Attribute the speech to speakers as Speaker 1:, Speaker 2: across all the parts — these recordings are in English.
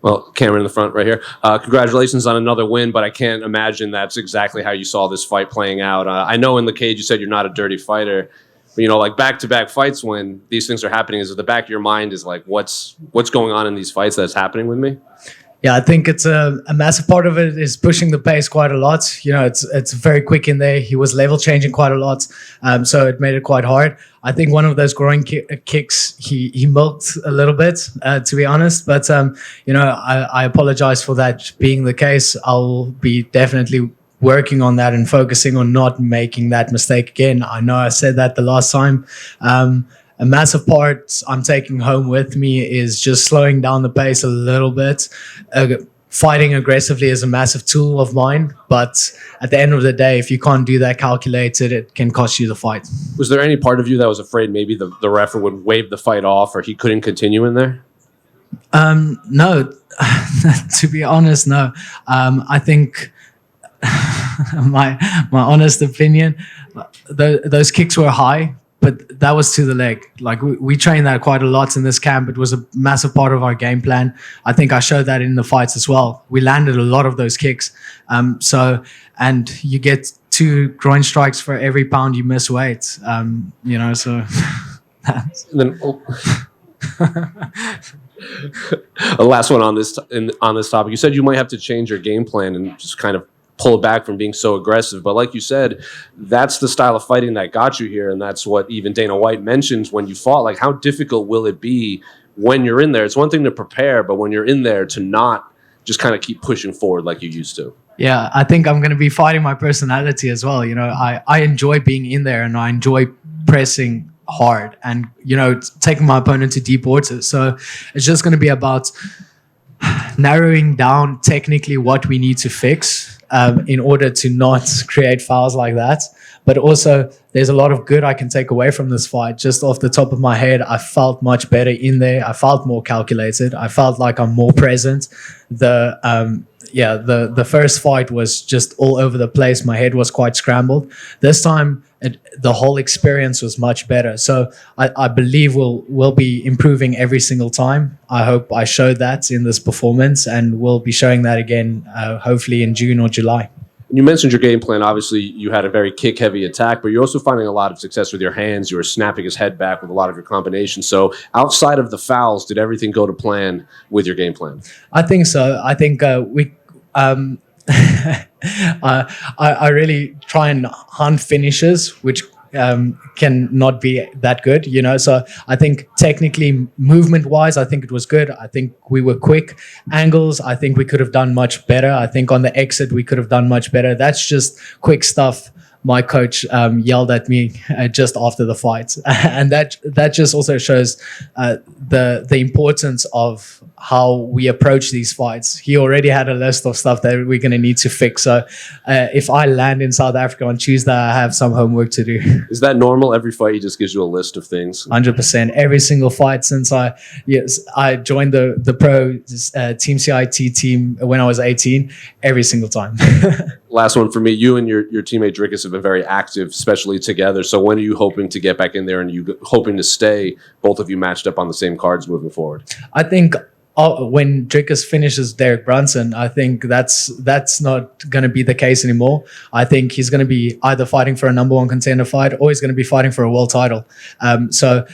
Speaker 1: Well, Cameron in the front right here. Congratulations on another win, but I can't imagine that's exactly how you saw this fight playing out. I know in the cage you said you're not a dirty fighter, but like back-to-back fights when these things are happening, is at the back of your mind is like, what's going on in these fights that's happening with me?
Speaker 2: Yeah, I think it's a massive part of it is pushing the pace quite a lot. It's very quick in there. He was level changing quite a lot, so it made it quite hard. I think one of those groin kicks he milked a little bit, to be honest. But I apologize for that being the case. I'll be definitely working on that and focusing on not making that mistake again. I know I said that the last time. A massive part I'm taking home with me is just slowing down the pace a little bit. Fighting aggressively is a massive tool of mine, but at the end of the day, if you can't do that calculated, it can cost you the fight.
Speaker 1: Was there any part of you that was afraid maybe the ref would wave the fight off or he couldn't continue in there?
Speaker 2: No, to be honest, no. I think my honest opinion, those kicks were high, but that was to the leg. Like we trained that quite a lot in this camp. It was a massive part of our game plan. I think I showed that in the fights as well. We landed a lot of those kicks. And you get 2 groin strikes for every pound you miss weight. So.
Speaker 1: A last one on this topic. You said you might have to change your game plan and just kind of pull back from being so aggressive. But like you said, that's the style of fighting that got you here. And that's what even Dana White mentions when you fought. Like, how difficult will it be when you're in there? It's one thing to prepare, but when you're in there to not just kind of keep pushing forward like you used to.
Speaker 2: Yeah, I think I'm going to be fighting my personality as well. I enjoy being in there and I enjoy pressing hard and, taking my opponent to deep waters. So it's just going to be about narrowing down technically what we need to fix in order to not create fouls like that. But also, there's a lot of good I can take away from this fight. Just off the top of my head, I felt much better in there. I felt more calculated. I felt like I'm more present. The first fight was just all over the place. My head was quite scrambled. This time, the whole experience was much better. So I believe we'll be improving every single time. I hope I showed that in this performance, and we'll be showing that again, hopefully in June or July.
Speaker 1: You mentioned your game plan. Obviously, you had a very kick-heavy attack, but you're also finding a lot of success with your hands. You were snapping his head back with a lot of your combinations. So outside of the fouls, did everything go to plan with your game plan?
Speaker 2: I think so. I think we... I really try and hunt finishes, which can not be that good, So I think technically, movement-wise, I think it was good. I think we were quick. Angles, I think we could have done much better. I think on the exit, we could have done much better. That's just quick stuff. My coach yelled at me just after the fight, and that just also shows the importance of how we approach these fights. He already had a list of stuff that we're going to need to fix. So if I land in South Africa on Tuesday, I have some homework to do.
Speaker 1: Is that normal? Every fight, he just gives you a list of things?
Speaker 2: 100%. Every single fight since I joined the pro Team CIT team when I was 18, every single time.
Speaker 1: Last one for me. You and your teammate Drickus have been very active, especially together. So when are you hoping to get back in there, and you hoping to stay both of you matched up on the same cards moving forward?
Speaker 2: I think when Drickus finishes Derek Brunson, I think that's not going to be the case anymore. I think he's going to be either fighting for a number 1 contender fight, or he's going to be fighting for a world title. So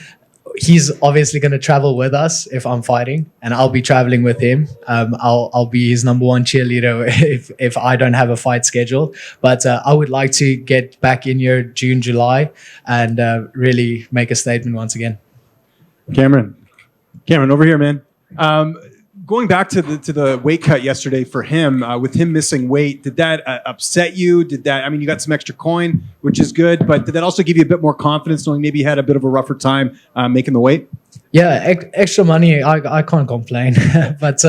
Speaker 2: he's obviously going to travel with us if I'm fighting, and I'll be traveling with him. I'll be his number 1 cheerleader if I don't have a fight scheduled. But I would like to get back in here June, July, and really make a statement once again.
Speaker 3: Cameron, over here, man. Going back to the weight cut yesterday for him, with him missing weight, did that upset you? You got some extra coin, which is good, but did that also give you a bit more confidence knowing maybe you had a bit of a rougher time making the weight?
Speaker 2: Yeah, extra money, I can't complain. But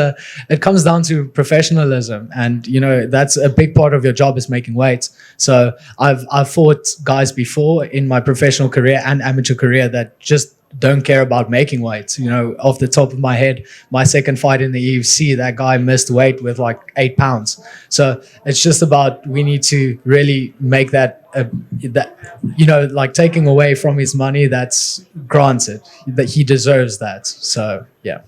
Speaker 2: it comes down to professionalism, and that's a big part of your job is making weight. So I've fought guys before in my professional career and amateur career that just don't care about making weight. Off the top of my head, my second fight in the UFC, that guy missed weight with like 8 pounds. So it's just about, we need to really make that taking away from his money, that's granted, that he deserves that. So yeah.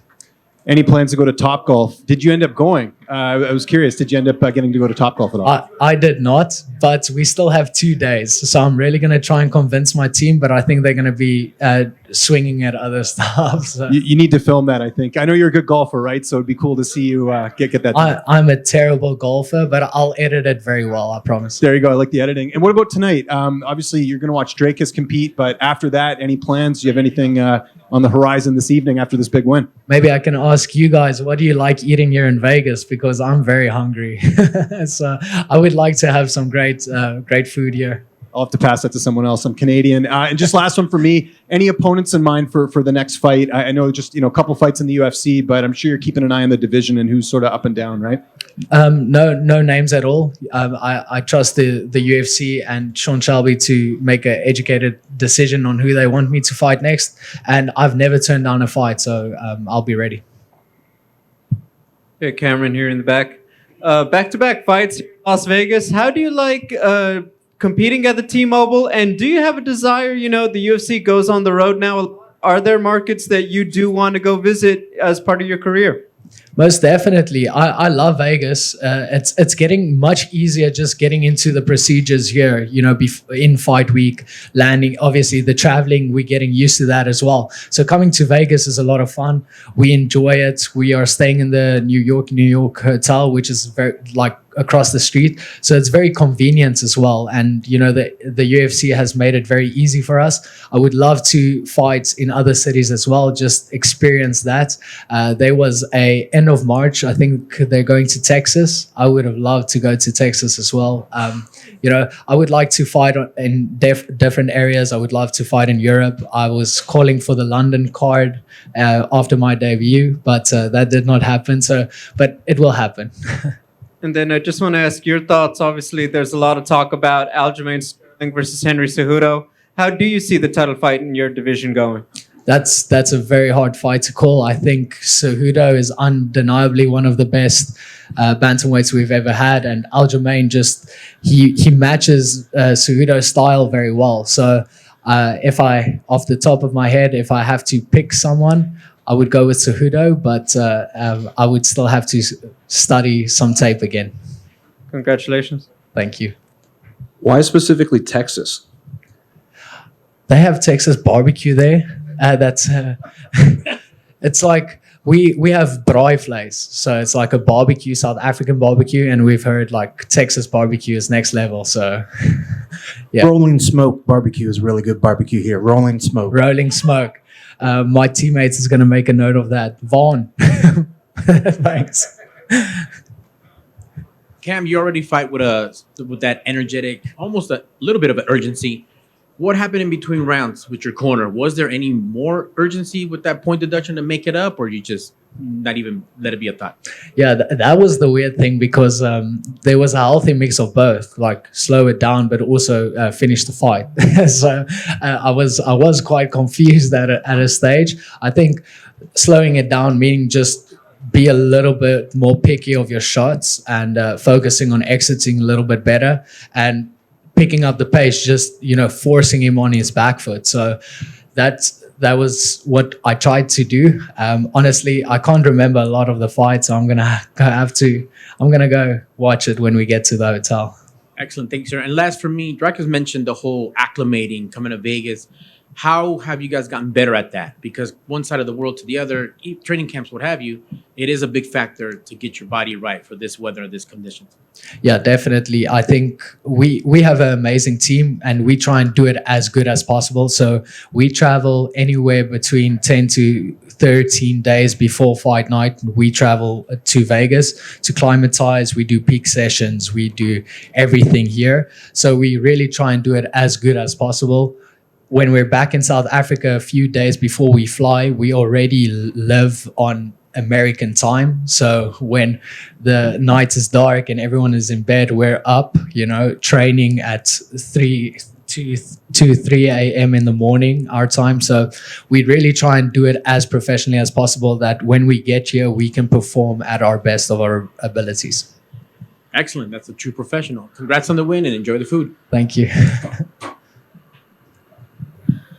Speaker 3: any plans to go to Top Golf? Did you end up going? I was curious. Did you end up getting to go to Top Golf at all?
Speaker 2: I did not, but we still have 2 days. So I'm really going to try and convince my team, but I think they're going to be swinging at other stuff. So.
Speaker 3: You need to film that, I think. I know you're a good golfer, right? So it'd be cool to see you get that.
Speaker 2: I'm a terrible golfer, but I'll edit it very well, I promise.
Speaker 3: There you go. I like the editing. And what about tonight? Obviously, you're going to watch Drakus compete, but after that, any plans? Do you have anything on the horizon this evening after this big win?
Speaker 2: Maybe I can ask you guys, what do you like eating here in Vegas? Because I'm very hungry. So I would like to have some great food here.
Speaker 3: I'll have to pass that to someone else. I'm Canadian. And just last one for me. Any opponents in mind for the next fight? I know just a couple fights in the UFC, but I'm sure you're keeping an eye on the division and who's sort of up and down, right?
Speaker 2: No names at all. I trust the UFC and Sean Shelby to make an educated decision on who they want me to fight next. And I've never turned down a fight, so I'll be ready.
Speaker 4: Hey, Cameron here in the back. Back-to-back fights in Las Vegas. How do you like competing at the T-Mobile? And do you have a desire, the UFC goes on the road now. Are there markets that you do want to go visit as part of your career?
Speaker 2: Most definitely. I love Vegas. It's getting much easier just getting into the procedures here, in fight week, landing. Obviously, the traveling, we're getting used to that as well. So coming to Vegas is a lot of fun. We enjoy it. We are staying in the New York hotel, which is very across the street. So it's very convenient as well. And, the UFC has made it very easy for us. I would love to fight in other cities as well, just experience that. There was a end of March, I think they're going to Texas. I would have loved to go to Texas as well. I would like to fight in different areas. I would love to fight in Europe. I was calling for the London card after my debut, but that did not happen. But it will happen.
Speaker 4: And then I just want to ask your thoughts. Obviously, there's a lot of talk about Aljamain Sterling versus Henry Cejudo. How do you see the title fight in your division going?
Speaker 2: That's a very hard fight to call. I think Cejudo is undeniably one of the best bantamweights we've ever had, and Aljamain he matches Cejudo's style very well. So off the top of my head, if I have to pick someone, I would go with Cejudo, but I would still have to study some tape again.
Speaker 4: Congratulations.
Speaker 2: Thank you.
Speaker 1: Why specifically Texas?
Speaker 2: They have Texas barbecue there. It's like we have braaivleis, so it's like a barbecue, South African barbecue, and we've heard Texas barbecue is next level. So, yeah.
Speaker 5: Rolling Smoke barbecue is really good barbecue here. Rolling Smoke.
Speaker 2: My teammates is going to make a note of that. Vaughn. Thanks.
Speaker 6: Cam, you already fight with that energetic, almost a little bit of an urgency. What happened in between rounds with your corner? Was there any more urgency with that point deduction to make it up, or you just not even let it be a thought?
Speaker 2: Yeah, that was the weird thing, because there was a healthy mix of both, slow it down, but also finish the fight. So I was quite confused at a stage. I think slowing it down, meaning just be a little bit more picky of your shots and focusing on exiting a little bit better and picking up the pace, just forcing him on his back foot. So that was what I tried to do. Honestly, I can't remember a lot of the fights, so I'm gonna go watch it when we get to the hotel.
Speaker 6: Excellent, thanks, sir. And last for me, Drake has mentioned the whole acclimating, coming to Vegas. How have you guys gotten better at that? Because one side of the world to the other, training camps, what have you, it is a big factor to get your body right for this weather, this conditions.
Speaker 2: Yeah, definitely. I think we have an amazing team, and we try and do it as good as possible. So we travel anywhere between 10 to 13 days before fight night. We travel to Vegas to climatize. We do peak sessions. We do everything here. So we really try and do it as good as possible. When we're back in South Africa a few days before we fly, we already live on American time. So when the night is dark and everyone is in bed, we're up, training at 3 a.m. in the morning, our time. So we really try and do it as professionally as possible, that when we get here, we can perform at our best of our abilities.
Speaker 6: Excellent. That's a true professional. Congrats on the win and enjoy the food.
Speaker 2: Thank you.